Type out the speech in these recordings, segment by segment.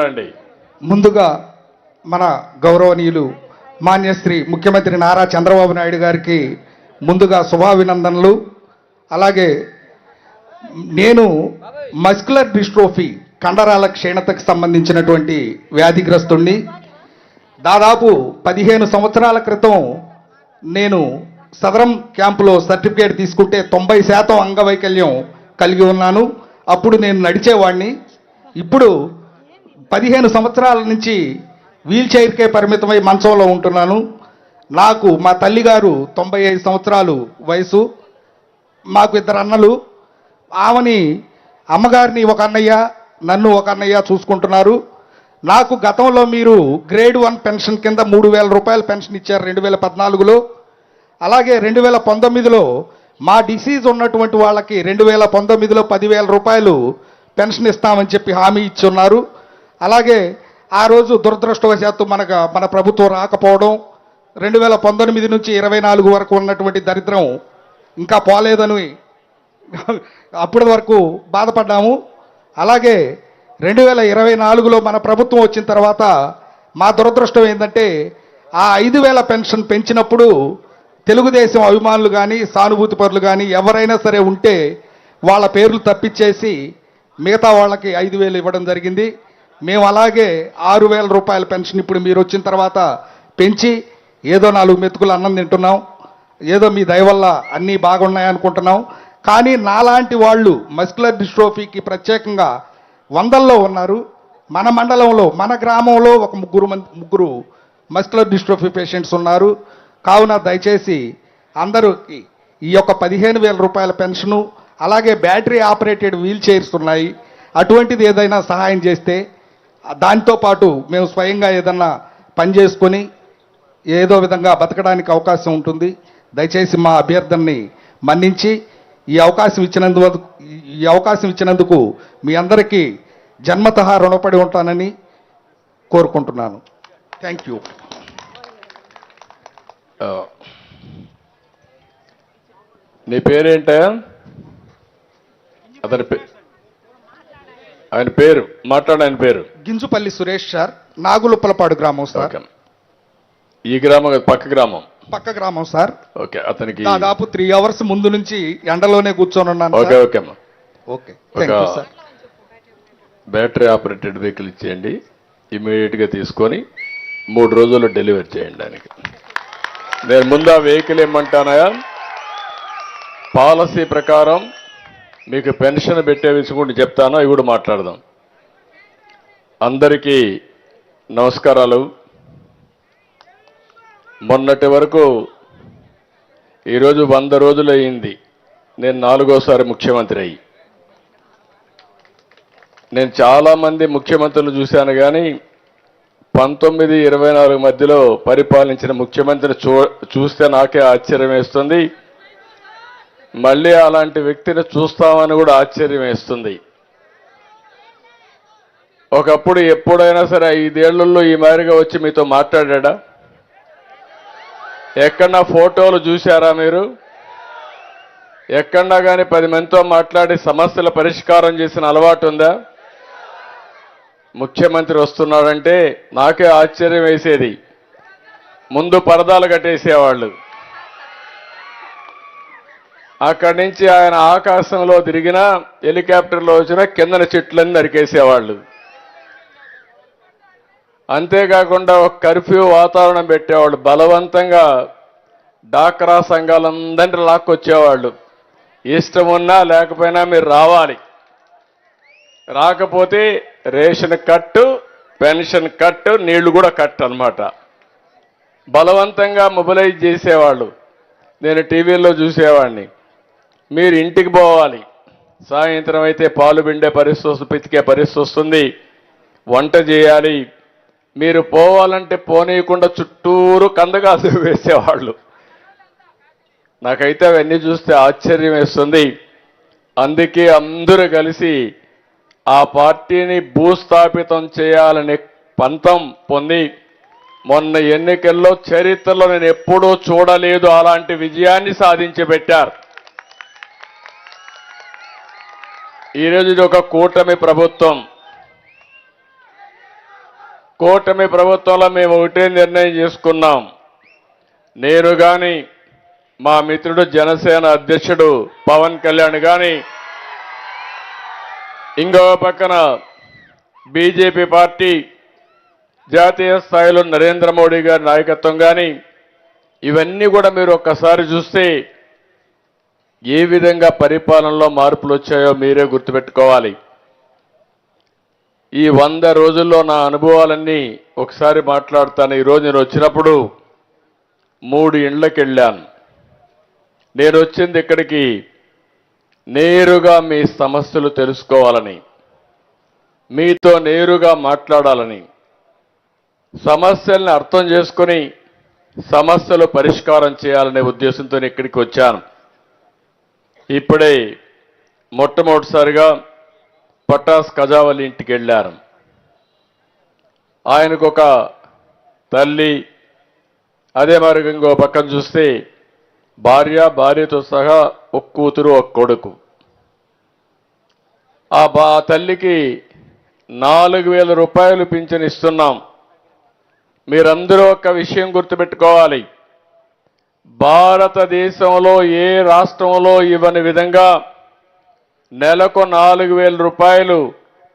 అండి. ముందుగా మన గౌరవనీయులు మాన్యశ్రీ ముఖ్యమంత్రి నారా చంద్రబాబు నాయుడు గారికి ముందుగా శుభాభినందనలు. అలాగే నేను మస్కులర్ డిస్ట్రోఫీ కండరాల క్షీణతకు సంబంధించినటువంటి వ్యాధిగ్రస్తుణ్ణి. దాదాపు 15 సంవత్సరాల క్రితం నేను సదరం క్యాంపులో సర్టిఫికేట్ తీసుకుంటే 90% అంగవైకల్యం కలిగి ఉన్నాను. అప్పుడు నేను నడిచేవాడిని. ఇప్పుడు 15 సంవత్సరాల నుంచి వీల్ చైర్కే పరిమితమై మంచంలో ఉంటున్నాను. నాకు మా తల్లిగారు 95 సంవత్సరాలు వయసు. మాకు 2 అన్నలు. ఆమెని అమ్మగారిని ఒక అన్నయ్య, నన్ను ఒక అన్నయ్య చూసుకుంటున్నారు. నాకు గతంలో మీరు గ్రేడ్ 1 పెన్షన్ కింద 3,000 రూపాయల పెన్షన్ ఇచ్చారు 2014లో. అలాగే 2019లో మా డిసీజ్ ఉన్నటువంటి వాళ్ళకి 2019లో 10,000 రూపాయలు పెన్షన్ ఇస్తామని చెప్పి హామీ ఇచ్చున్నారు. అలాగే ఆ రోజు దురదృష్టవశాత్తు మన ప్రభుత్వం రాకపోవడం, 2019 నుంచి 24 వరకు ఉన్నటువంటి దరిద్రం ఇంకా పోలేదని అప్పటి వరకు బాధపడ్డాము. అలాగే 2024లో మన ప్రభుత్వం వచ్చిన తర్వాత మా దురదృష్టం ఏంటంటే ఆ 5,000 పెన్షన్ పెంచినప్పుడు తెలుగుదేశం అభిమానులు కానీ సానుభూతి పరులు కానీ ఎవరైనా సరే ఉంటే వాళ్ళ పేర్లు తప్పించేసి మిగతా వాళ్ళకి 5,000 ఇవ్వడం జరిగింది. మేము అలాగే 6,000 రూపాయల పెన్షన్ ఇప్పుడు మీరు వచ్చిన తర్వాత పెంచి ఏదో 4 మెతుకులు అన్నం తింటున్నాం. ఏదో మీ దయ వల్ల అన్నీ బాగున్నాయనుకుంటున్నాం. కానీ నాలాంటి వాళ్ళు మస్కులర్ డిస్ట్రోఫీకి ప్రత్యేకంగా వందల్లో ఉన్నారు. మన మండలంలో మన గ్రామంలో ఒక ముగ్గురు మస్కులర్ డిస్ట్రోఫీ పేషెంట్స్ ఉన్నారు. కావున దయచేసి అందరూకి ఈ యొక్క 15,000 రూపాయల పెన్షను, అలాగే బ్యాటరీ ఆపరేటెడ్ వీల్ చైర్స్ ఉన్నాయి. అటువంటిది ఏదైనా సహాయం చేస్తే దాంతో పాటు మేము స్వయంగా ఏదన్నా పని చేసుకొని ఏదో విధంగా బతకడానికి అవకాశం ఉంటుంది. దయచేసి మా అభ్యర్థనని మన్నించి ఈ అవకాశం ఇచ్చినందుకు మీ అందరికీ జన్మతః రుణపడి ఉంటానని కోరుకుంటున్నాను. Thank you. నీ పేరేంటా? ఆయన పేరు ఆయన పేరు గింజుపల్లి సురేష్ సార్, నాగులుప్పలపాడు గ్రామం సార్. ఈ గ్రామం పక్క గ్రామం సార్. ఓకే. అతనికి దాదాపు 3 అవర్స్ ముందు నుంచి ఎండలోనే కూర్చొని ఉన్నాను. ఓకే ఓకే అమ్మా. Okay, thank you sir. Battery operated vehicle ఇచ్చేయండి. ఇమీడియట్గా తీసుకొని 3 రోజుల్లో డెలివరీ చేయండి దానికి. నేను ముందు ఆ వెహికల్ ఏమంటానయా, పాలసీ ప్రకారం మీకు పెన్షన్ పెట్టే విషయం కూడా చెప్తాను. అవి కూడా మాట్లాడదాం. అందరికీ నమస్కారాలు. మొన్నటి వరకు ఈరోజు 100 రోజులు అయింది నేను 4వసారి ముఖ్యమంత్రి అయ్యి. నేను చాలామంది ముఖ్యమంత్రులు చూశాను, కానీ 19-24 మధ్యలో పరిపాలించిన ముఖ్యమంత్రిని చూస్తే నాకే ఆశ్చర్యం వేస్తుంది. మళ్ళీ అలాంటి వ్యక్తిని చూస్తామని కూడా ఆశ్చర్యం వేస్తుంది. ఒకప్పుడు ఎప్పుడైనా సరే 5 ఏళ్లలో ఈ మాదిరిగా వచ్చి మీతో మాట్లాడా? ఎక్కడన్నా ఫోటోలు చూశారా మీరు? ఎక్కడన్నా కానీ 10 మందితో మాట్లాడి సమస్యల పరిష్కారం చేసిన అలవాటు ఉందా? ముఖ్యమంత్రి వస్తున్నాడంటే నాకే ఆశ్చర్యం వేసేది. ముందు పరదాలు కట్టేసేవాళ్ళు. అక్కడి నుంచి ఆయన ఆకాశంలో తిరిగినా, హెలికాప్టర్లో వచ్చినా కిందన చెట్లన్నీ నరికేసేవాళ్ళు. అంతేకాకుండా ఒక కర్ఫ్యూ వాతావరణం పెట్టేవాళ్ళు. బలవంతంగా డాక్రా సంఘాలందరినీ లాక్కొచ్చేవాళ్ళు. ఇష్టం ఉన్నా లేకపోయినా మీరు రావాలి, రాకపోతే రేషన్ కట్టు, పెన్షన్ కట్టు, నీళ్లు కూడా కట్టు అన్నమాట. బలవంతంగా మొబిలైజ్ చేసేవాళ్ళు. నేను టీవీలో చూసేవాడిని. మీరు ఇంటికి పోవాలి, సాయంత్రం అయితే పాలు పిండే పరిస్థితి వస్తుంది, పితికే పరిస్థితి వస్తుంది, వంట చేయాలి. మీరు పోవాలంటే పోనీయకుండా చుట్టూరు కందకాలు వేసేవాళ్ళు. నాకైతే అవన్నీ చూస్తే ఆశ్చర్యం వేస్తుంది. అందుకే అందరూ కలిసి ఆ పార్టీని భూస్థాపితం చేయాలనే పంతం పొంది మొన్న ఎన్నికల్లో చరిత్రలో నేను ఎప్పుడూ చూడలేదు అలాంటి విజయాన్ని సాధించి పెట్టారు. ఈరోజు ఇది ఒక కూటమి ప్రభుత్వం. కూటమి ప్రభుత్వంలో మేము ఒకటే నిర్ణయం చేసుకున్నాం. నేను కానీ మా మిత్రుడు జనసేన అధ్యక్షుడు పవన్ కళ్యాణ్ కానీ ఇంకో పక్కన బీజేపీ పార్టీ జాతీయ స్థాయిలో నరేంద్ర మోడీ గారి నాయకత్వం కానీ ఇవన్నీ కూడా మీరు ఒక్కసారి చూస్తే ఏ విధంగా పరిపాలనలో మార్పులు వచ్చాయో మీరే గుర్తుపెట్టుకోవాలి. ఈ 100 రోజుల్లో నా అనుభవాలన్నీ ఒకసారి మాట్లాడతాను. ఈరోజు నేను వచ్చినప్పుడు 3 ఇండ్లకి వెళ్ళాను. నేను వచ్చింది ఇక్కడికి నేరుగా మీ సమస్యలు తెలుసుకోవాలని, మీతో నేరుగా మాట్లాడాలని, సమస్యల్ని అర్థం చేసుకొని సమస్యలు పరిష్కారం చేయాలనే ఉద్దేశంతో ఇక్కడికి వచ్చాను. ఇప్పుడే మొట్టమొదటిసారిగా పటాస్ కజావలి ఇంటికి వెళ్ళారు. ఆయనకు ఒక తల్లి, అదే మరి ఇంకో పక్కన చూస్తే భార్యతో సహా ఒక కూతురు ఒక కొడుకు. ఆ తల్లికి 4,000 రూపాయలు పింఛన్ ఇస్తున్నాం. మీరందరూ ఒక విషయం గుర్తుపెట్టుకోవాలి. భారతదేశంలో ఏ రాష్ట్రంలో ఇవ్వని విధంగా నెలకు 4,000 రూపాయలు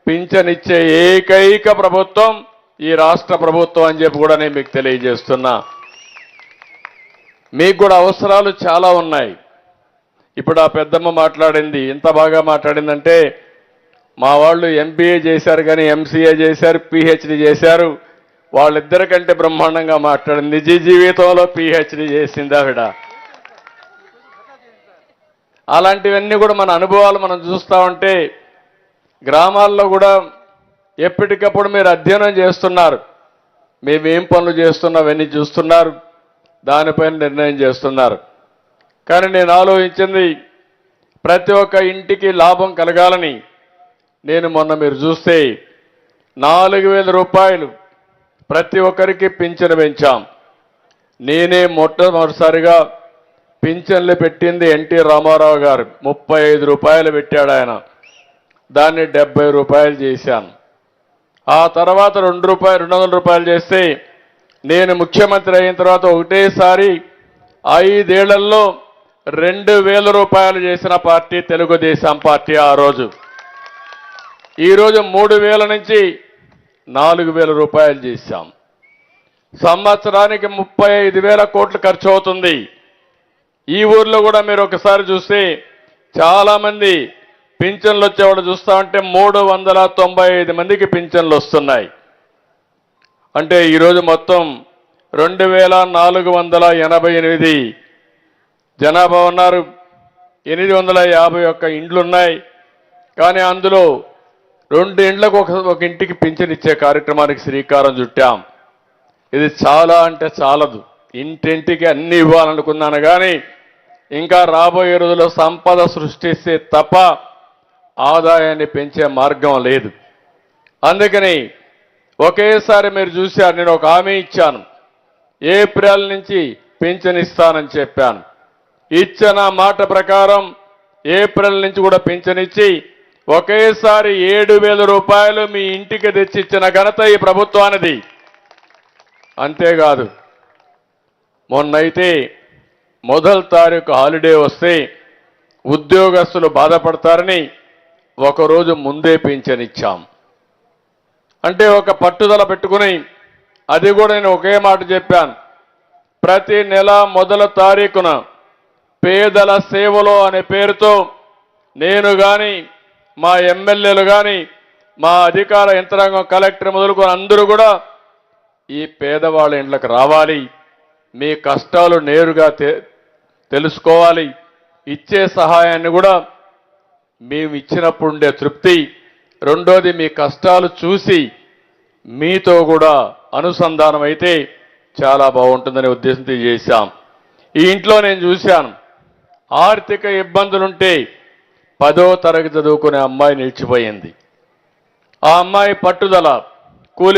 పింఛన్ ఇచ్చే ఏకైక ప్రభుత్వం ఈ రాష్ట్ర ప్రభుత్వం అని చెప్పి కూడా నేను మీకు తెలియజేస్తున్నా. మీకు కూడా అవసరాలు చాలా ఉన్నాయి. ఇప్పుడు ఆ పెద్దమ్మ మాట్లాడింది, ఎంత బాగా మాట్లాడిందంటే, మా వాళ్ళు ఎంబీఏ చేశారు కానీ ఎంసీఏ చేశారు, పిహెచ్డి చేశారు. వాళ్ళిద్దరికంటే బ్రహ్మాండంగా మాట్లాడింది. నిజ జీవితంలో పిహెచ్డి చేసింది ఆవిడ. అలాంటివన్నీ కూడా మన అనుభవాలు మనం చూస్తూ ఉంటే గ్రామాల్లో కూడా ఎప్పటికప్పుడు మీరు అధ్యయనం చేస్తున్నారు. మేమేం పనులు చేస్తున్నామని చూస్తున్నారు, దానిపైన నిర్ణయం చేస్తున్నారు. కానీ నేను ఆలోచించింది ప్రతి ఒక్క ఇంటికి లాభం కలగాలని. నేను మొన్న మీరు చూస్తే 4,000 రూపాయలు ప్రతి ఒక్కరికి పింఛను పెంచాం. నేనే మొట్టమొదటిసారిగా పింఛన్లు పెట్టింది ఎన్టీ రామారావు గారు. 35 రూపాయలు పెట్టాడు ఆయన. దాన్ని 70 రూపాయలు చేశాను. ఆ తర్వాత 200 రూపాయలు చేస్తే నేను ముఖ్యమంత్రి అయిన తర్వాత ఒకటేసారి 5 ఏళ్లలో 2,000 రూపాయలు చేసిన పార్టీ తెలుగుదేశం పార్టీ ఆ రోజు. ఈరోజు 3,000 నుంచి 4,000 రూపాయలు చేశాం. సంవత్సరానికి 35,000 కోట్లు ఖర్చు అవుతుంది. ఈ ఊర్లో కూడా మీరు ఒకసారి చూస్తే చాలా మంది పింఛన్లు వచ్చేవాళ్ళు చూస్తా ఉంటే 395 మందికి పింఛన్లు వస్తున్నాయి. అంటే ఈరోజు మొత్తం 2,488 జనాభా ఉన్నారు. 851 ఇండ్లున్నాయి. కానీ అందులో 2 ఇండ్లకు ఒక ఇంటికి పింఛన్ ఇచ్చే కార్యక్రమానికి శ్రీకారం చుట్టాం. ఇది చాలా అంటే చాలదు. ఇంటింటికి అన్ని ఇవ్వాలనుకున్నాను కానీ ఇంకా రాబోయే రోజుల్లో సంపద సృష్టిస్తే తప్ప ఆదాయాన్ని పెంచే మార్గం లేదు. అందుకని ఒకేసారి మీరు చూశారు, నేను ఒక హామీ ఇచ్చాను. ఏప్రిల్ నుంచి పింఛన్ ఇస్తానని చెప్పాను. ఇచ్చిన మాట ప్రకారం ఏప్రిల్ నుంచి కూడా పింఛన్ ఇచ్చి ఒకేసారి 7,000 రూపాయలు మీ ఇంటికి తెచ్చిచ్చిన ఘనత ఈ ప్రభుత్వానిది. అంతేకాదు, మొన్నైతే మొదటి తారీఖు హాలిడే వస్తే ఉద్యోగస్తులు బాధపడతారని ఒకరోజు ముందే పింఛన్ ఇచ్చాం. అంటే ఒక పట్టుదల పెట్టుకుని, అది కూడా నేను ఒకే మాట చెప్పాను, ప్రతి నెల మొదటి తారీఖున పేదల సేవలో అనే పేరుతో నేను కానీ మా ఎమ్మెల్యేలు కానీ మా అధికార యంత్రాంగం కలెక్టర్ మొదలుకొని అందరూ కూడా ఈ పేదవాళ్ళ ఇండ్లకు రావాలి, మీ కష్టాలు నేరుగా తెలుసుకోవాలి, ఇచ్చే సహాయాన్ని కూడా మేము ఇచ్చినప్పుడు ఉండే తృప్తి, రెండోది మీ కష్టాలు చూసి మీతో కూడా అనుసంధానం అయితే చాలా బాగుంటుందనే ఉద్దేశంతో చేశాం. ఈ ఇంట్లో నేను చూశాను, ఆర్థిక ఇబ్బందులుంటే 10వ తరగతి చదువుకునే అమ్మాయి నిలిచిపోయింది. ఆ అమ్మాయి పట్టుదల